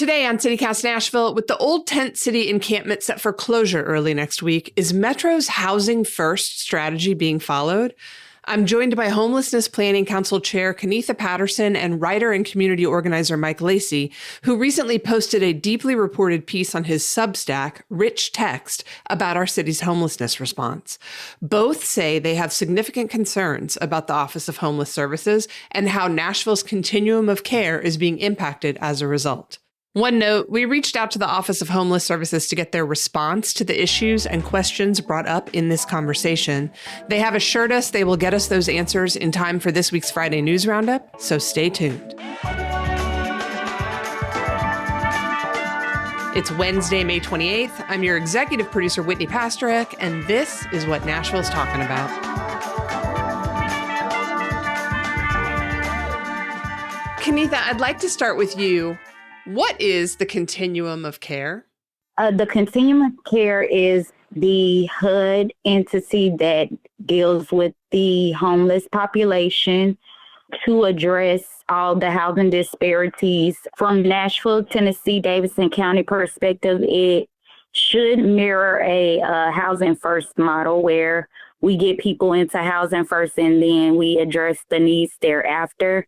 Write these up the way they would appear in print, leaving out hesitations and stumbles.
Today on CityCast Nashville, with the old tent city encampment set for closure early next week, is Metro's Housing First strategy being followed? I'm joined by Homelessness Planning Council Chair Kenetha Patterson and writer and community organizer Mike Lacey, who recently posted a deeply reported piece on his Substack, Rich Text, about our city's homelessness response. Both say they have significant concerns about the Office of Homeless Services and how Nashville's continuum of care is being impacted as a result. One note, we reached out to the Office of Homeless Services to get their response to the issues and questions brought up in this conversation. They have assured us they will get us those answers in time for this week's Friday News Roundup, so stay tuned. It's Wednesday, May 28th. I'm your executive producer, Whitney Pasterek, and this is what Nashville's talking about. Kenetha, I'd like to start with you. What is the continuum of care? The continuum of care is the HUD entity that deals with the homeless population to address all the housing disparities. From Nashville, Tennessee, Davidson County perspective, it should mirror a housing first model where we get people into housing first and then we address the needs thereafter.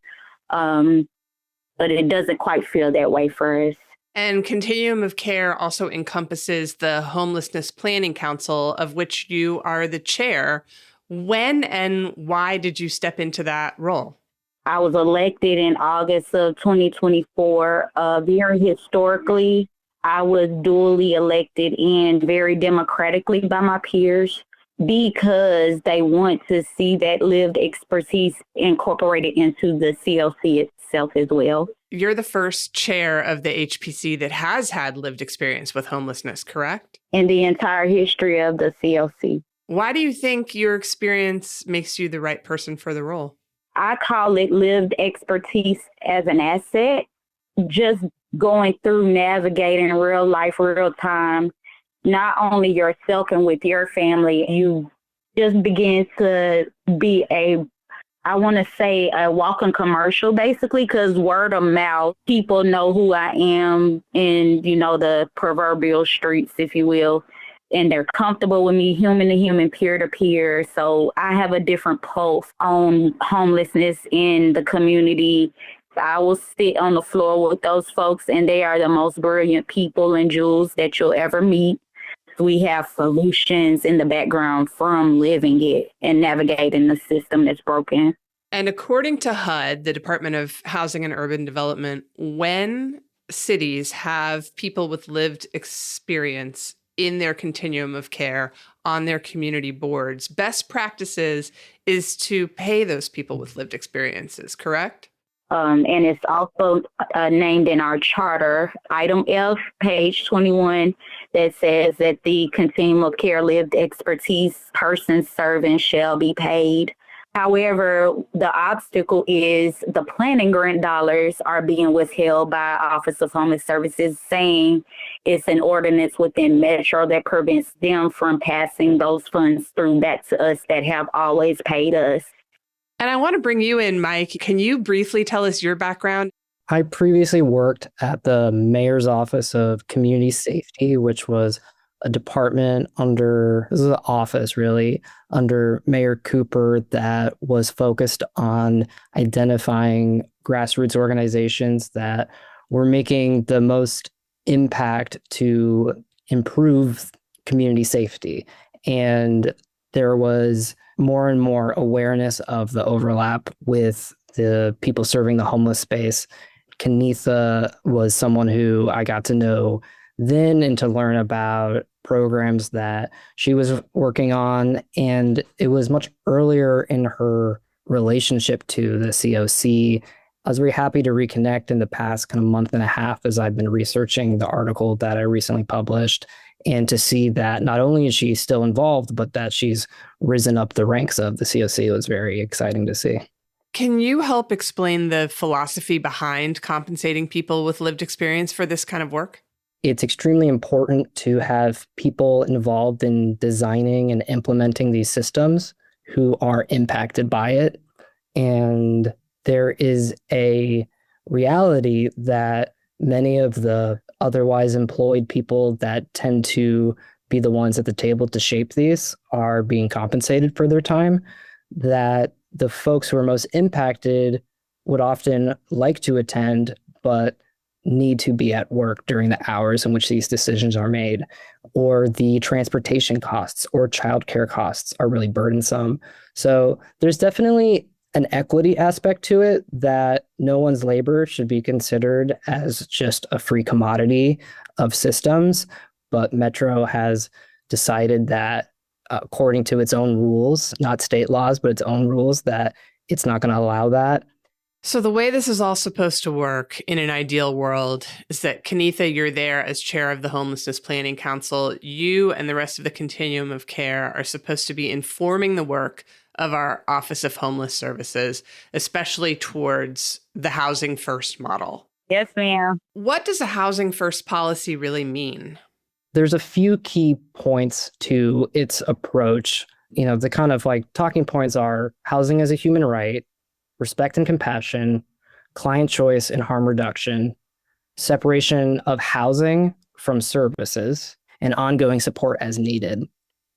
But it doesn't quite feel that way for us. And Continuum of Care also encompasses the Homelessness Planning Council, of which you are the chair. When and why did you step into that role? I was elected in August of 2024. Very historically, I was duly elected and very democratically by my peers because they want to see that lived expertise incorporated into the CLC itself as well. You're the first chair of the HPC that has had lived experience with homelessness, correct? In the entire history of the CLC. Why do you think your experience makes you the right person for the role? I call it lived expertise as an asset. Just going through navigating real life, real time, not only yourself and with your family, you just begin to be a walking commercial, basically, because word of mouth, people know who I am in, the proverbial streets, if you will, and they're comfortable with me, human to human, peer to peer. So I have a different pulse on homelessness in the community. I will sit on the floor with those folks, and they are the most brilliant people and jewels that you'll ever meet. We have solutions in the background from living it and navigating the system that's broken. And according to HUD, the Department of Housing and Urban Development, when cities have people with lived experience in their continuum of care on their community boards, best practices is to pay those people with lived experiences, correct? And it's also named in our charter, item F, page 21, that says that the continuum of care lived expertise persons serving shall be paid. However, the obstacle is the planning grant dollars are being withheld by Office of Homeless Services, saying it's an ordinance within Metro that prevents them from passing those funds through back to us that have always paid us. And I want to bring you in, Mike. Can you briefly tell us your background? I previously worked at the Mayor's Office of Community Safety, which was a department this is an office really, under Mayor Cooper that was focused on identifying grassroots organizations that were making the most impact to improve community safety. And there was more and more awareness of the overlap with the people serving the homeless space. Kenetha was someone who I got to know then and to learn about programs that she was working on. And it was much earlier in her relationship to the COC. I was very happy to reconnect in the past kind of month and a half as I've been researching the article that I recently published, and to see that not only is she still involved, but that she's risen up the ranks of the COC was very exciting to see. Can you help explain the philosophy behind compensating people with lived experience for this kind of work? It's extremely important to have people involved in designing and implementing these systems who are impacted by it. And there is a reality that many of the otherwise employed people that tend to be the ones at the table to shape these are being compensated for their time, that the folks who are most impacted would often like to attend, but need to be at work during the hours in which these decisions are made, or the transportation costs or childcare costs are really burdensome. So there's definitely an equity aspect to it, that no one's labor should be considered as just a free commodity of systems. But Metro has decided that, according to its own rules, not state laws, but its own rules, that it's not going to allow that. So the way this is all supposed to work in an ideal world is that, Kenitha, you're there as chair of the Homelessness Planning Council. You and the rest of the continuum of care are supposed to be informing the work of our Office of Homeless Services, especially towards the Housing First model. Yes, ma'am. What does a Housing First policy really mean? There's a few key points to its approach. The kind of like talking points are housing as a human right, respect and compassion, client choice and harm reduction, separation of housing from services, and ongoing support as needed.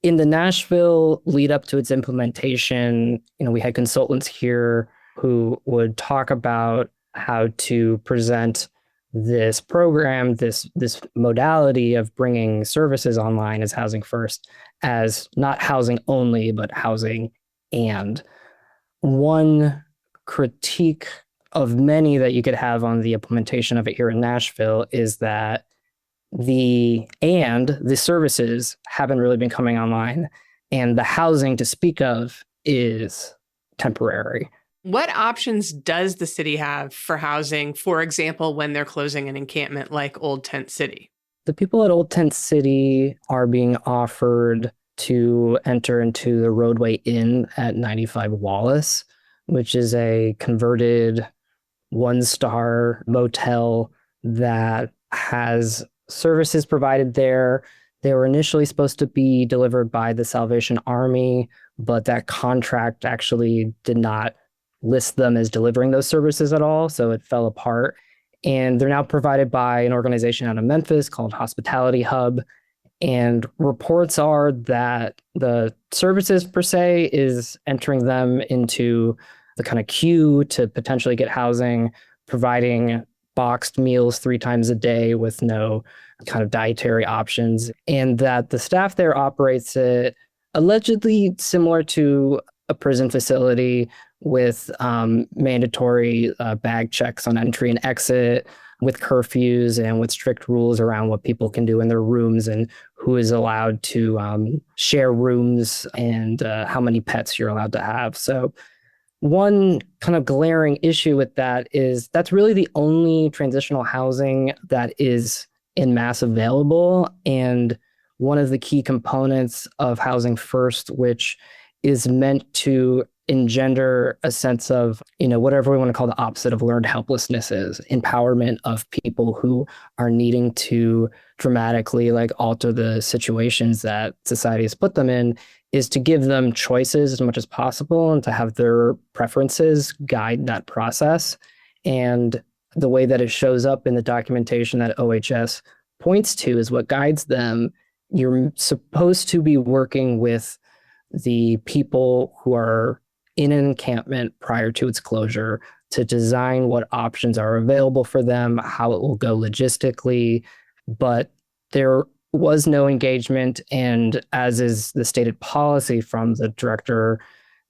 In the Nashville lead up to its implementation, we had consultants here who would talk about how to present this program, this modality of bringing services online as Housing First, as not housing only, but housing and. One critique of many that you could have on the implementation of it here in Nashville is that the services haven't really been coming online, and the housing to speak of is temporary. What options does the city have for housing, for example, when they're closing an encampment like Old Tent City? The people at Old Tent City are being offered to enter into the Roadway Inn at 95 Wallace, which is a converted one-star motel that has services provided there. They were initially supposed to be delivered by the Salvation Army, but that contract actually did not list them as delivering those services at all, so it fell apart. And they're now provided by an organization out of Memphis called Hospitality Hub. And reports are that the services per se is entering them into the kind of queue to potentially get housing, providing boxed meals 3 times a day with no kind of dietary options, and that the staff there operates it allegedly similar to a prison facility with mandatory bag checks on entry and exit, with curfews and with strict rules around what people can do in their rooms and who is allowed to share rooms and how many pets you're allowed to have. So one kind of glaring issue with that is that's really the only transitional housing that is en masse available. And one of the key components of Housing First, which is meant to engender a sense of, whatever we want to call the opposite of learned helplessness is, empowerment of people who are needing to dramatically alter the situations that society has put them in, is to give them choices as much as possible and to have their preferences guide that process. And the way that it shows up in the documentation that OHS points to is what guides them. You're supposed to be working with the people who are in an encampment prior to its closure to design what options are available for them, how it will go logistically. But there was no engagement, and as is the stated policy from the director,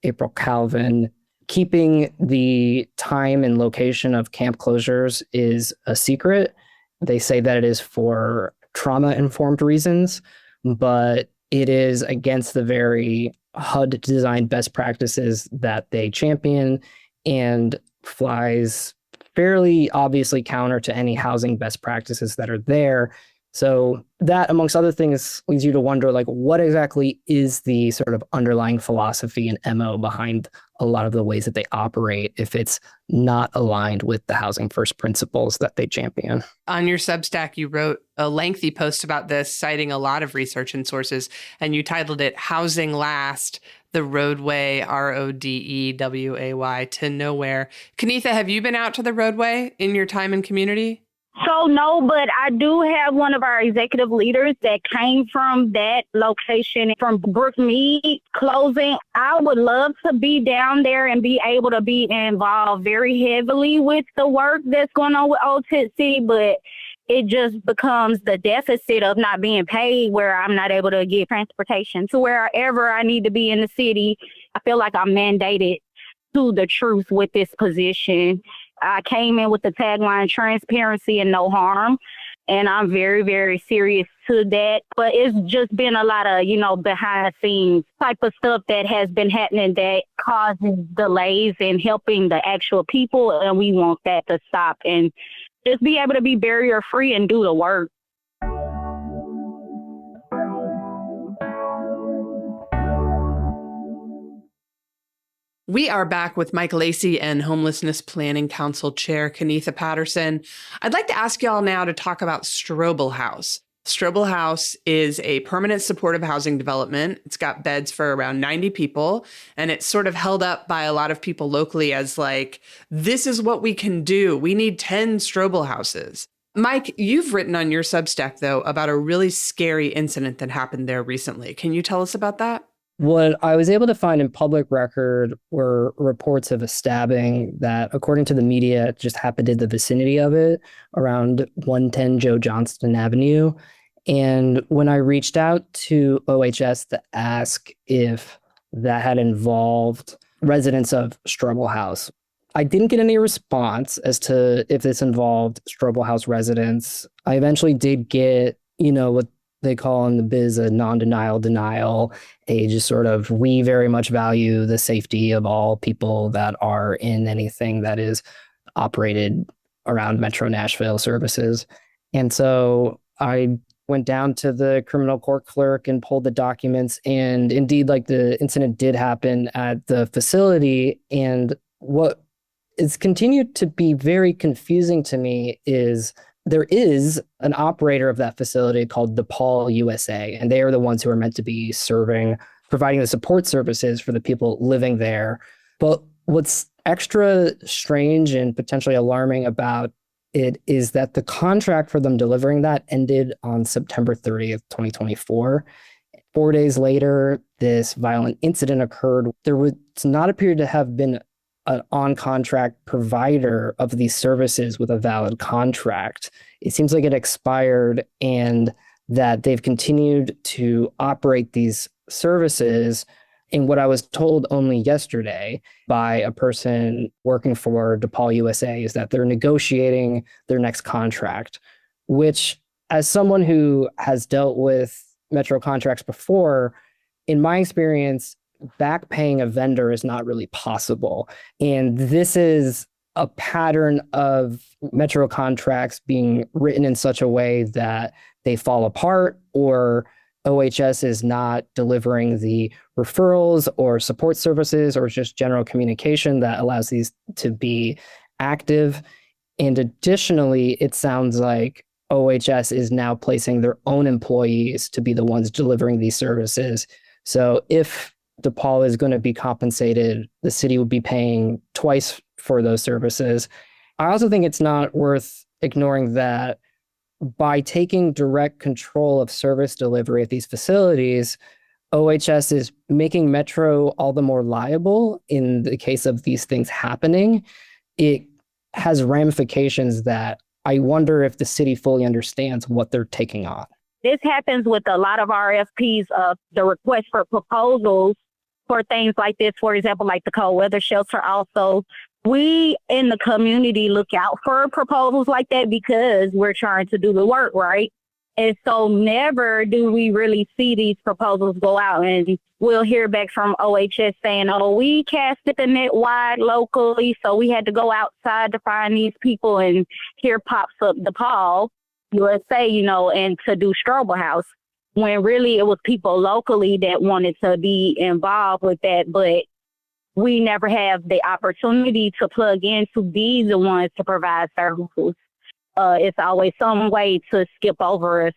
April Calvin, keeping the time and location of camp closures is a secret. They say that it is for trauma-informed reasons, but it is against the very HUD design best practices that they champion and flies fairly obviously counter to any housing best practices that are there. So that, amongst other things, leads you to wonder, what exactly is the sort of underlying philosophy and MO behind a lot of the ways that they operate if it's not aligned with the Housing First principles that they champion. On your Substack, you wrote a lengthy post about this, citing a lot of research and sources, and you titled it Housing Last, the Roadway, RODEWAY, to Nowhere. Kenitha, have you been out to the roadway in your time in community? So no, but I do have one of our executive leaders that came from that location, from Brookmead closing. I would love to be down there and be able to be involved very heavily with the work that's going on with Old Tent City, but it just becomes the deficit of not being paid where I'm not able to get transportation to wherever I need to be in the city. I feel like I'm mandated to the truth with this position. I came in with the tagline transparency and no harm, and I'm very, very serious to that. But it's just been a lot of, behind the scenes type of stuff that has been happening that causes delays in helping the actual people, and we want that to stop and just be able to be barrier free and do the work. We are back with Mike Lacey and Homelessness Planning Council Chair Kenetha Patterson. I'd like to ask y'all now to talk about Strobel House. Strobel House is a permanent supportive housing development. It's got beds for around 90 people, and it's sort of held up by a lot of people locally as like, this is what we can do. We need 10 Strobel houses. Mike, you've written on your Substack, though, about a really scary incident that happened there recently. Can you tell us about that? What I was able to find in public record were reports of a stabbing that, according to the media, just happened in the vicinity of it around 110 Joe Johnston Avenue. And when I reached out to OHS to ask if that had involved residents of Strobel House, I didn't get any response as to if this involved Strobel House residents. I eventually did get, what they call in the biz a non-denial denial, a just sort of, we very much value the safety of all people that are in anything that is operated around Metro Nashville services. And so I went down to the criminal court clerk and pulled the documents. And indeed, like, the incident did happen at the facility. And what is continued to be very confusing to me is there is an operator of that facility called DePaul USA, and they are the ones who are meant to be providing the support services for the people living there. But what's extra strange and potentially alarming about it is that the contract for them delivering that ended on September 30th, 2024. 4 days later, this violent incident occurred. There was not appeared to have been an on-contract provider of these services with a valid contract. It seems like it expired and that they've continued to operate these services. And what I was told only yesterday by a person working for DePaul USA is that they're negotiating their next contract, which, as someone who has dealt with Metro contracts before, in my experience, back paying a vendor is not really possible. And this is a pattern of Metro contracts being written in such a way that they fall apart, or OHS is not delivering the referrals or support services or just general communication that allows these to be active. And additionally, it sounds like OHS is now placing their own employees to be the ones delivering these services. So if DePaul is going to be compensated, the city would be paying twice for those services. I also think it's not worth ignoring that by taking direct control of service delivery at these facilities, OHS is making Metro all the more liable in the case of these things happening. It has ramifications that I wonder if the city fully understands what they're taking on. This happens with a lot of RFPs of the request for proposals for things like this. For example, like the cold weather shelter also. We in the community look out for proposals like that because we're trying to do the work, right? And so never do we really see these proposals go out, and we'll hear back from OHS saying, oh, we casted the net wide locally, so we had to go outside to find these people, and here pops up DePaul USA, and to do Strobel House, when really it was people locally that wanted to be involved with that, but we never have the opportunity to plug in to be the ones to provide services. It's always some way to skip over us.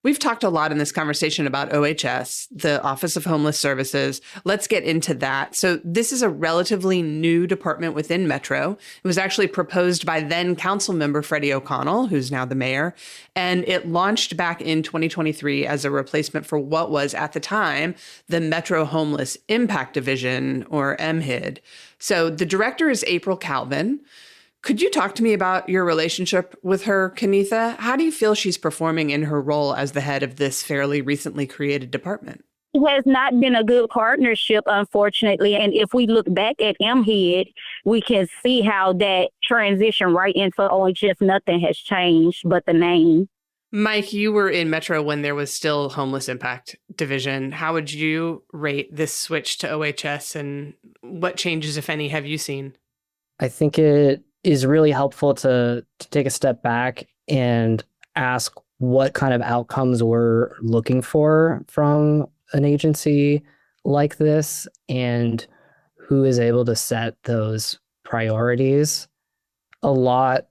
We've talked a lot in this conversation about OHS, the Office of Homeless Services. Let's get into that. So this is a relatively new department within Metro. It was actually proposed by then council member Freddie O'Connell, who's now the mayor, and it launched back in 2023 as a replacement for what was at the time the Metro Homeless Impact Division, or MHID. So the director is April Calvin. Could you talk to me about your relationship with her, Kenitha? How do you feel she's performing in her role as the head of this fairly recently created department? It has not been a good partnership, unfortunately. And if we look back at MHID, we can see how that transition right into OHS, nothing has changed but the name. Mike, you were in Metro when there was still Homeless Impact Division. How would you rate this switch to OHS, and what changes, if any, have you seen? I think it is really helpful to take a step back and ask what kind of outcomes we're looking for from an agency like this and who is able to set those priorities. A lot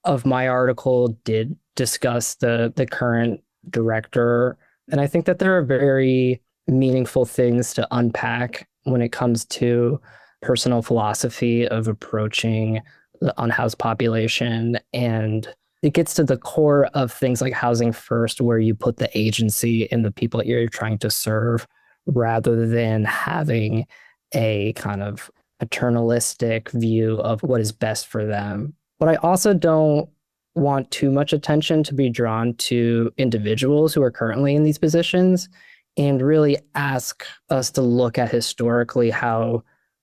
of my article did discuss the current director, and I think that there are very meaningful things to unpack when it comes to personal philosophy of approaching the unhoused population. And it gets to the core of things like Housing First, where you put the agency in the people that you're trying to serve rather than having a kind of paternalistic view of what is best for them. But I also don't want too much attention to be drawn to individuals who are currently in these positions, and really ask us to look at historically how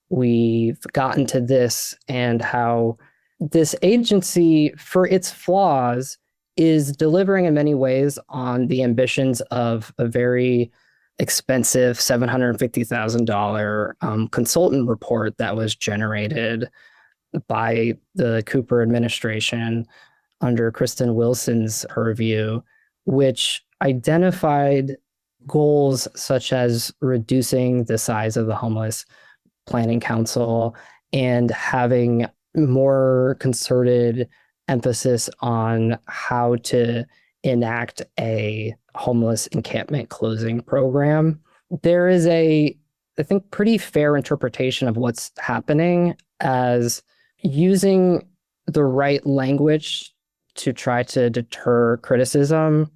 we've gotten to this and how this agency, for its flaws, is delivering in many ways on the ambitions of a very expensive $750,000 consultant report that was generated by the Cooper administration under Kristen Wilson's purview, which identified goals such as reducing the size of the Homeless Planning Council and having more concerted emphasis on how to enact a homeless encampment closing program. There is I think, pretty fair interpretation of what's happening as using the right language to try to deter criticism,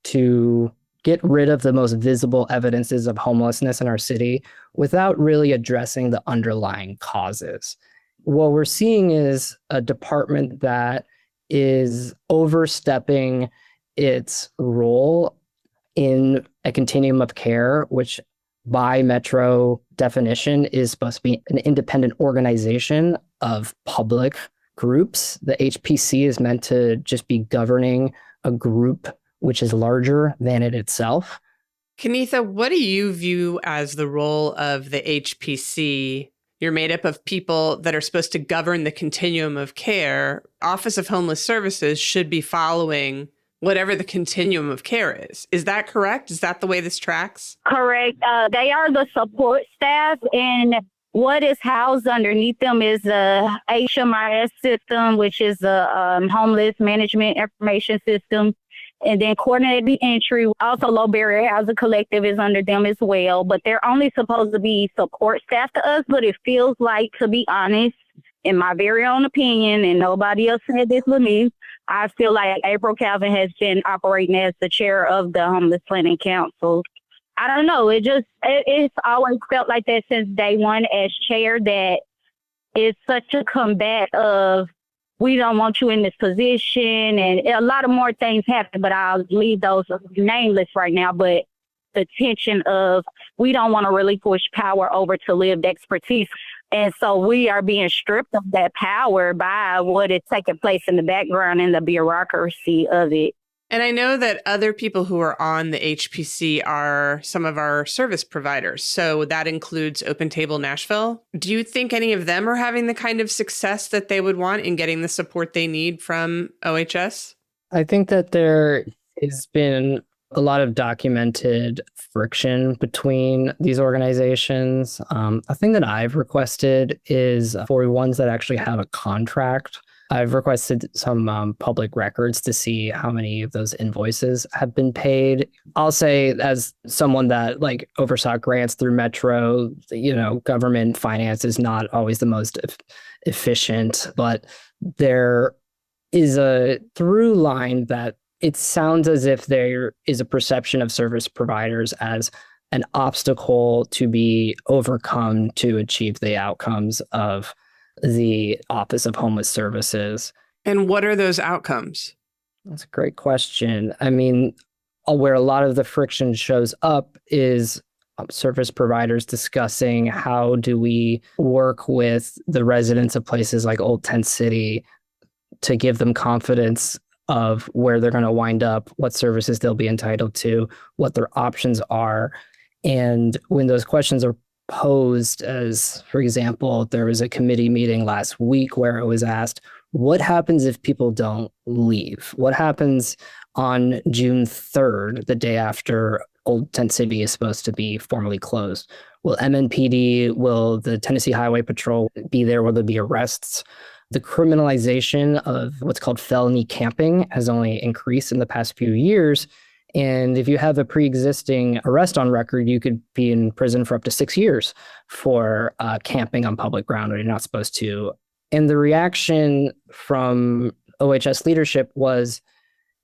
to get rid of the most visible evidences of homelessness in our city without really addressing the underlying causes. What we're seeing is a department that is overstepping its role in a continuum of care, which by Metro definition is supposed to be an independent organization of public groups. The HPC is meant to just be governing a group which is larger than it itself. Kenitha, what do you view as the role of the HPC? You're made up of people that are supposed to govern the continuum of care. Office of Homeless Services should be following whatever the continuum of care is. Is that correct? Is that the way this tracks? Correct. They are the support staff, and what is housed underneath them is the HMIS system, which is the Homeless Management Information System. And then Coordinated Entry, also Low Barrier Housing Collective is under them as well. But they're only supposed to be support staff to us. But it feels like, to be honest, in my very own opinion, and nobody else said this with me, I feel like April Calvin has been operating as the chair of the Homeless Planning Council. I don't know. It's always felt like that since day one as chair, that it's such a combat of, we don't want you in this position, and a lot of more things happen, but I'll leave those nameless right now. But the tension of, we don't want to relinquish power over to lived expertise. And so we are being stripped of that power by what is taking place in the background and the bureaucracy of it. And I know that other people who are on the HPC are some of our service providers. So that includes Open Table Nashville. Do you think any of them are having the kind of success that they would want in getting the support they need from OHS? I think that there has been a lot of documented friction between these organizations. A thing that I've requested is for ones that actually have a contract I've requested some public records to see how many of those invoices have been paid. I'll say, as someone that like oversaw grants through Metro, government finance is not always the most efficient, but there is a through line that it sounds as if there is a perception of service providers as an obstacle to be overcome to achieve the outcomes of the Office of Homeless Services. And what are those outcomes? That's a great question. I mean, where a lot of the friction shows up is service providers discussing how do we work with the residents of places like Old Tent City to give them confidence of where they're going to wind up, what services they'll be entitled to, what their options are. And when those questions are posed, as for example, there was a committee meeting last week where it was asked, what happens if people don't leave? What happens on June 3rd, the day after Old Tent City is supposed to be formally closed? Will MNPD, will the Tennessee Highway Patrol be there? Will there be arrests? The criminalization of what's called felony camping has only increased in the past few years. And if you have a pre-existing arrest on record, you could be in prison for up to 6 years for camping on public ground when you're not supposed to. And the reaction from OHS leadership was,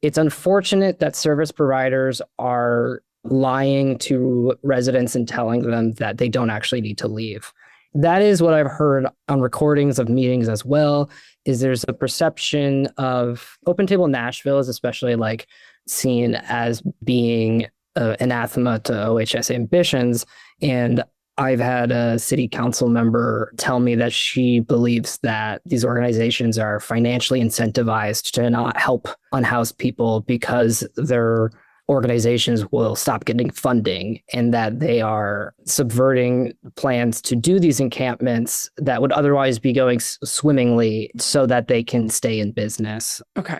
it's unfortunate that service providers are lying to residents and telling them that they don't actually need to leave. That is what I've heard on recordings of meetings as well, is there's a perception of Open Table Nashville is especially like seen as being anathema to OHS ambitions. And I've had a city council member tell me that she believes that these organizations are financially incentivized to not help unhoused people because their organizations will stop getting funding, and that they are subverting plans to do these encampments that would otherwise be going swimmingly so that they can stay in business. Okay.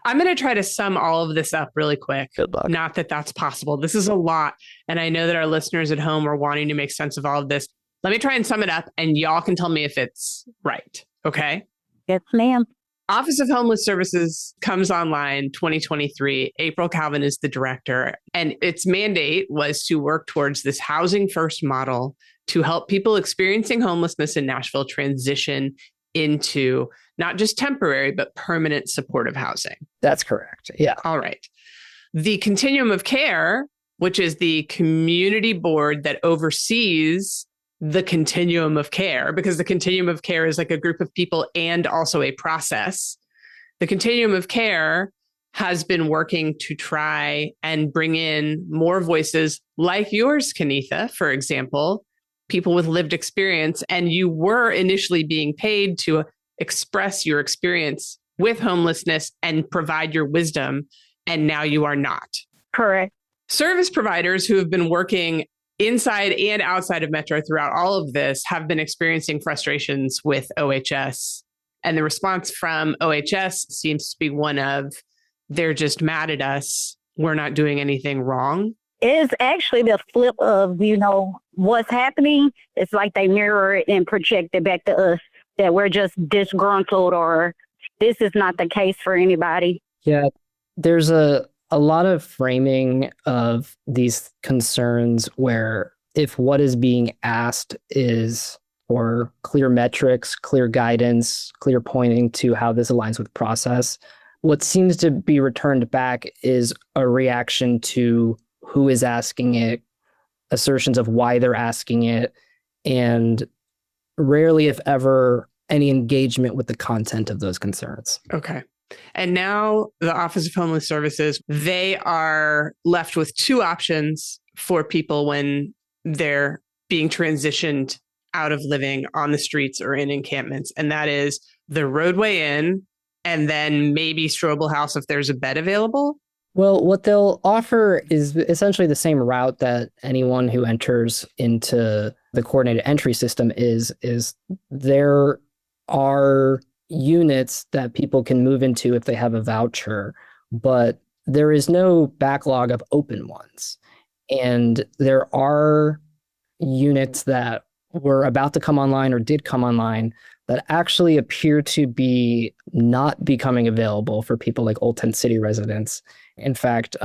I'm going to try to sum all of this up really quick. Good luck. Not that that's possible. This is a lot. And I know that our listeners at home are wanting to make sense of all of this. Let me try and sum it up, and y'all can tell me if it's right. Okay. Yes, ma'am. Office of Homeless Services comes online 2023. April Calvin is the director, and its mandate was to work towards this housing first model to help people experiencing homelessness in Nashville transition into not just temporary, but permanent supportive housing. That's correct. Yeah. All right. The Continuum of Care, which is the community board that oversees the continuum of care, because the continuum of care is like a group of people and also a process. The continuum of care has been working to try and bring in more voices like yours, Kenitha, for example, people with lived experience. And you were initially being paid to express your experience with homelessness and provide your wisdom. And now you are not. Correct. Service providers who have been working inside and outside of Metro throughout all of this have been experiencing frustrations with OHS. And the response from OHS seems to be one of, they're just mad at us. We're not doing anything wrong. It's actually the flip of, what's happening. It's like they mirror it and project it back to us, that we're just disgruntled or this is not the case for anybody. Yeah, there's a lot of framing of these concerns where if what is being asked is for clear metrics, clear guidance, clear pointing to how this aligns with process, what seems to be returned back is a reaction to who is asking it, assertions of why they're asking it, and rarely, if ever, any engagement with the content of those concerns. Okay. And now the Office of Homeless Services, they are left with two options for people when they're being transitioned out of living on the streets or in encampments. And that is the Roadway Inn and then maybe Strobel House if there's a bed available. Well, what they'll offer is essentially the same route that anyone who enters into the coordinated entry system is there are units that people can move into if they have a voucher, but there is no backlog of open ones. And there are units that were about to come online or did come online, that actually appear to be not becoming available for people like Old Tent City residents. In fact,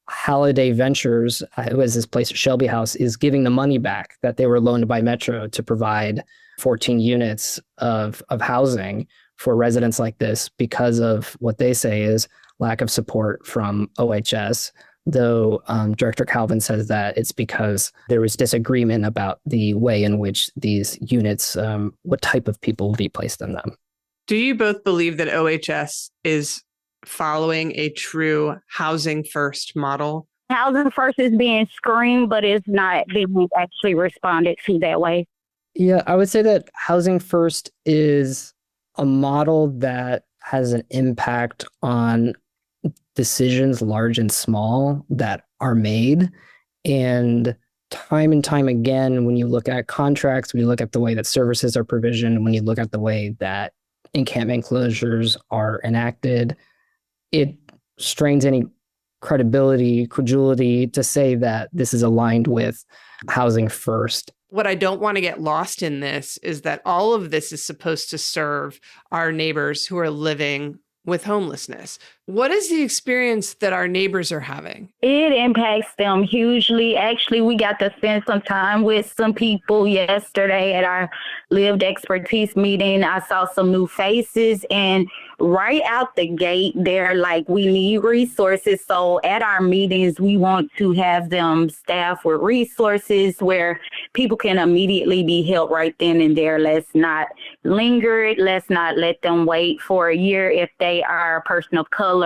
Halliday Ventures, who has this place at Shelby House, is giving the money back that they were loaned by Metro to provide 14 units of housing for residents like this because of what they say is lack of support from OHS. Though Director Calvin says that it's because there was disagreement about the way in which these units, what type of people will be placed in them. Do you both believe that OHS is following a true housing first model? Housing first is being screamed, but it's not being actually responded to that way. Yeah, I would say that housing first is a model that has an impact on decisions large and small that are made. And time again, when you look at contracts, when you look at the way that services are provisioned, when you look at the way that encampment closures are enacted, it strains any credulity to say that this is aligned with housing first. What I don't want to get lost in this is that all of this is supposed to serve our neighbors who are living with homelessness. What is the experience that our neighbors are having? It impacts them hugely. Actually, we got to spend some time with some people yesterday at our lived expertise meeting. I saw some new faces, and right out the gate, they're like, we need resources. So at our meetings, we want to have them staffed with resources where people can immediately be helped right then and there. Let's not linger it. Let's not let them wait for a year if they are a person of color.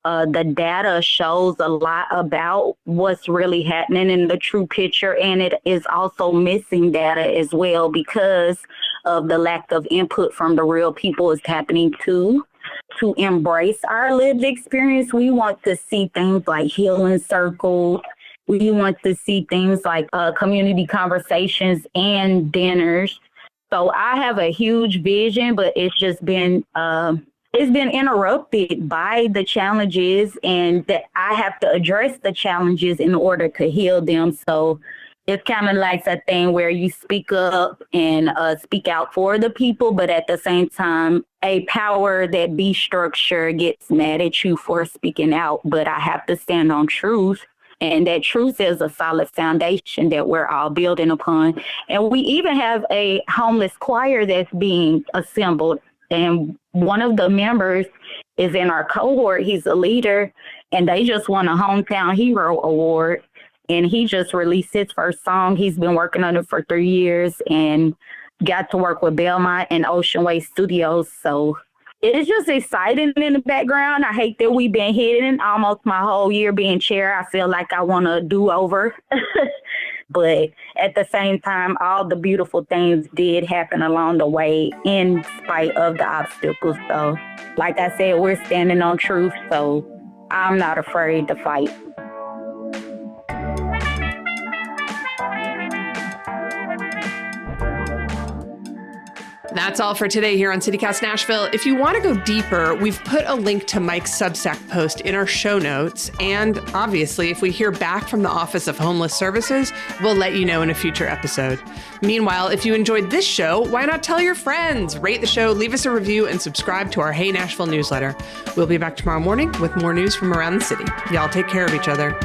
The data shows a lot about what's really happening in the true picture, and it is also missing data as well because of the lack of input from the real people is happening too. To embrace our lived experience, we want to see things like healing circles. We want to see things like community conversations and dinners. So I have a huge vision, but it's just been interrupted by the challenges, and that I have to address the challenges in order to heal them. So it's kind of like that thing where you speak up and speak out for the people, but at the same time, a power that be structured gets mad at you for speaking out. But I have to stand on truth. And that truth is a solid foundation that we're all building upon. And we even have a homeless choir that's being assembled. And one of the members is in our cohort. He's a leader, and they just won a Hometown Hero Award. And he just released his first song. He's been working on it for 3 years and got to work with Belmont and Ocean Way Studios. So it's just exciting in the background. I hate that we've been hidden almost my whole year being chair. I feel like I want to do over. But at the same time, all the beautiful things did happen along the way in spite of the obstacles. So like I said, we're standing on truth. So I'm not afraid to fight. That's all for today here on CityCast Nashville. If you want to go deeper, we've put a link to Mike's Substack post in our show notes. And obviously, if we hear back from the Office of Homeless Services, we'll let you know in a future episode. Meanwhile, if you enjoyed this show, why not tell your friends? Rate the show, leave us a review, and subscribe to our Hey Nashville newsletter. We'll be back tomorrow morning with more news from around the city. Y'all take care of each other.